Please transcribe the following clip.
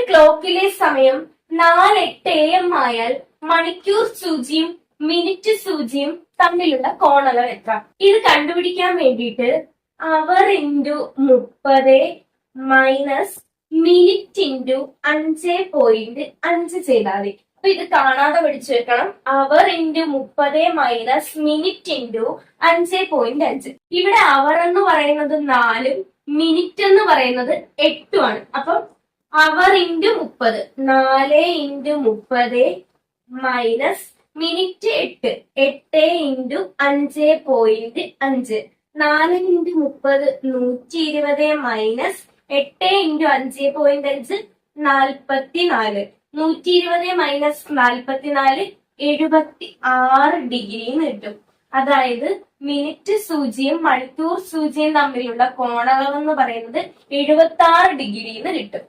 ക്ലോക്കിലെ സമയം 4:08 AM ആയാൽ മണിക്കൂർ സൂചിയും മിനിറ്റ് സൂചിയും തമ്മിലുള്ള കോണളവ് എത്ര? ഇത് കണ്ടുപിടിക്കാൻ വേണ്ടിയിട്ട് അവർ ഇൻറ്റു 30 മൈനസ് മിനിറ്റ് ഇൻറ്റു 5.5 ചെയ്താൽ മതി. അപ്പൊ ഇത് കാണാതെ പഠിച്ചു വെക്കണം. അവർ ഇൻറ്റു 30 മൈനസ് മിനിറ്റ് ഇൻറ്റു 5.5. ഇവിടെ അവർ എന്ന് പറയുന്നത് 4, മിനിറ്റ് എന്ന് പറയുന്നത് 8 ആണ്. അപ്പൊ അവർ into 30, 4 into 30 minus minute 8, 8 into 5.5. 4 into 30 120 minus 8 into 5.5 44. 120 minus 44 76 degree എന്ന് കിട്ടും. അതായത് മിനിറ്റ് സൂചിയും മണിക്കൂർ സൂചിയും തമ്മിലുള്ള കോണളവ് എന്ന് പറയുന്നത് 76 ഡിഗ്രി എന്ന് കിട്ടും.